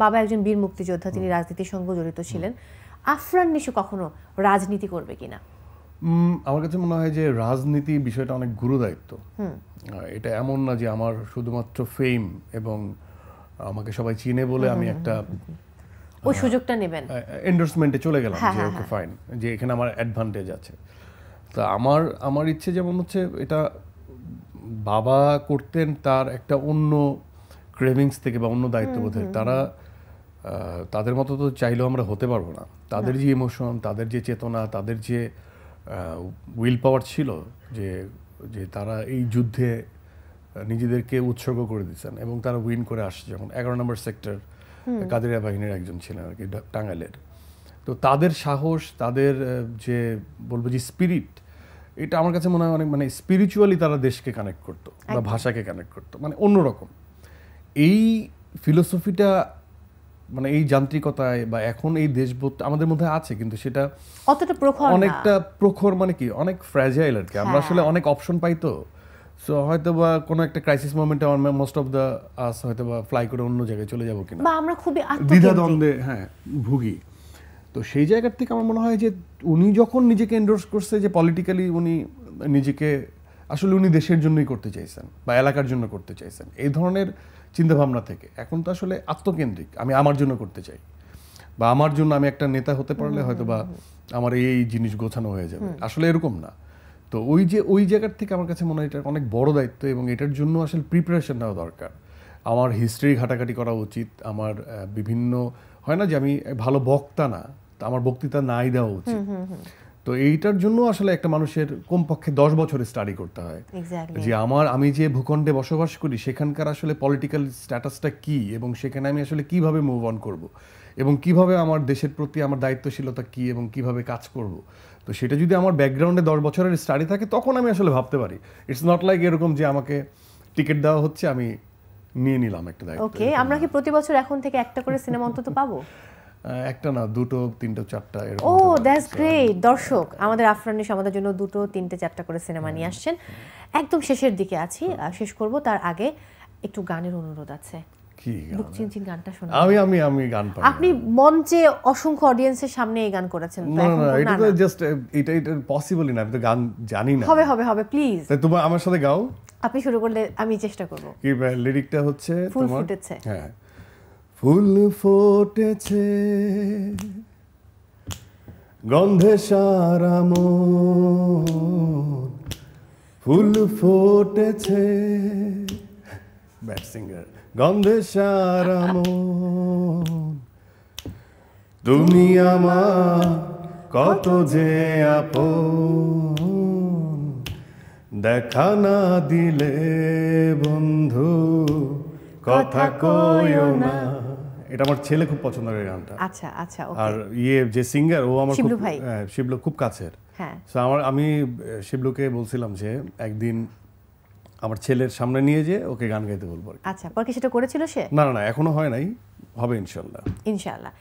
বাবা একজন বীর মুক্তিযোদ্ধা, তিনি রাজনীতির সঙ্গে জড়িত ছিলেন। আফরান নিশু কখনো রাজনীতি করবে কিনা? আমার কাছে মনে হয় যে রাজনীতি বিষয়টা অনেক গুরুদায়িত্ব। এটা এমন না যে আমার শুধুমাত্র ফেম এবং আমাকে সবাই চিনে বলে আমি একটা ওই সুযোগটা নেবেন, এন্ডোর্সমেন্টে চলে গেলাম যে ওকে ফাইন, যে এখানে আমার অ্যাডভান্টেজ আছে। তা আমার ইচ্ছে যেমন হচ্ছে, এটা বাবা করতেন তার একটা অন্য ক্রেভিংস থেকে বা অন্য দায়িত্ববোধের। তাদের মতো তো চাইলেও আমরা হতে পারবো না। তাদের যে ইমোশন, তাদের যে চেতনা, তাদের যে উইল পাওয়ার ছিল, যে তারা এই যুদ্ধে নিজেদেরকে উৎসর্গ করে দিচ্ছেন এবং তারা উইন করে আসছে। যখন 11 নম্বর সেক্টর কাদেরিয়া বাহিনীর একজন ছিলেন আর কি, টাঙ্গাইলের। তো তাদের সাহস, তাদের যে বলবো যে স্পিরিট, এটা আমার কাছে মনে হয় অনেক, মানে স্পিরিচুয়ালি তারা দেশকে কানেক্ট করতো বা ভাষাকে কানেক্ট করতো, মানে অন্যরকম। এই ফিলোসফিটা মানে এই যান্ত্রিকতায় বা এখন এই দেশবোধ আমাদের মধ্যে আছে, কিন্তু সেটা অতটা প্রখর, অনেকটা প্রখর, মানে কি অনেক ফ্র্যাজাইল আর কি। আমরা আসলে অনেক অপশন পাই, তো সো হয়তো বা কোনো একটা ক্রাইসিস মোমেন্টে আমার মোস্ট অফ দ্য আস হয়তো বা ফ্লাই করে অন্য জায়গায় চলে যাবো কিনা, বা আমরা খুবই দ্বিধাদ্বন্দ্বে ভুগি। তো সেই জায়গার থেকে আমার মনে হয় যে উনি যখন নিজেকে এন্ডোর্স করছে যে পলিটিক্যালি উনি নিজেকে আসলে উনি দেশের জন্যই করতে চাইছেন বা এলাকার জন্য করতে চাইছেন, এই ধরনের চিন্তাভাবনা থেকে এখন তো আসলে আত্মকেন্দ্রিক, আমি আমার জন্য করতে চাই বা আমার জন্য আমি একটা নেতা হতে পারলে হয়তো বা আমার এই জিনিস গোছানো হয়ে যাবে, আসলে এরকম না। তো ওই জায়গার থেকে আমার কাছে মনে হয় এটা অনেক বড় দায়িত্ব এবং এটার জন্য আসলে প্রিপারেশন নেওয়া দরকার। আমার হিস্ট্রি ঘাটাঘাটি করা উচিত, আমার বিভিন্ন হয় না যে আমি ভালো বক্তা না, আমার বক্তৃতা নাই দেওয়া উচিত। তো এইটার জন্য আসলে একটা মানুষের কমপক্ষে 10 বছর স্টাডি করতে হয় যে আমি যে ভূখণ্ডে বসবাস করি সেখানকার আসলে পলিটিক্যাল স্ট্যাটাসটা কি এবং সেখানে আমি আসলে কিভাবে মুভ অন করব এবং কিভাবে আমার দেশের প্রতি আমার দায়িত্বশীলতা কি এবং কিভাবে কাজ করব। তো সেটা যদি আমার ব্যাকগ্রাউন্ডে 10 বছরের স্টাডি থাকে তখন আমি আসলে ভাবতে পারি। ইটস নট লাইক এরকম যে আমাকে টিকিট দেওয়া হচ্ছে, আমি নিয়ে নিলাম একটা দায়িত্ব। ওকে, আমরা কি প্রতি বছর এখন থেকে একটা করে সিনেমা অন্তত পাবো? একটা না, 2টো 3টো 4টা এরকম। ও দ্যাটস গ্রেট। দর্শক, আমাদের আফরান নিশু আমাদের জন্য 2টো 3টে 4টা করে সিনেমা নিয়ে আসছেন। একদম শেষের দিকে আছি, শেষ করব, তার আগে একটু গানের অনুরোধ আছে। কি বুক চিনচিন গানটা শোনা। আমি গান পারি। আপনি মঞ্চে অসংখ্য অডিয়েন্সের সামনে এই গান করেছেন, না এটা তো জাস্ট এটা পসিবলই না, আমি তো গান জানি না। হবে প্লিজ। তাই তুমি আমার সাথে গাও। আপনি শুরু করলে আমি চেষ্টা করব। কি লিরিকটা হচ্ছে ফুল ফুটেছে। হ্যাঁ, ফুল ফুটেছে গন্ধে সারা মন, ফুল ফুটেছে, ব্যাড সিঙ্গার, গন্ধে সারা মন, তুমি আমার কত যে আপন, দেখা না দিলে বন্ধু কথা কইও না। এটা আমার ছেলে খুব পছন্দের গানটা। আচ্ছা ওকে। আর যে সিঙ্গার ও আমার খুব, শিবলু খুব কাছের। হ্যাঁ, আমি শিবলুকে বলছিলাম যে একদিন আমার ছেলের সামনে নিয়ে যে ওকে গান গাইতে বলবো। আচ্ছা, পরে কি সেটা করেছিল সে? না এখনো হয় নাই, হবে ইনশাল্লাহ।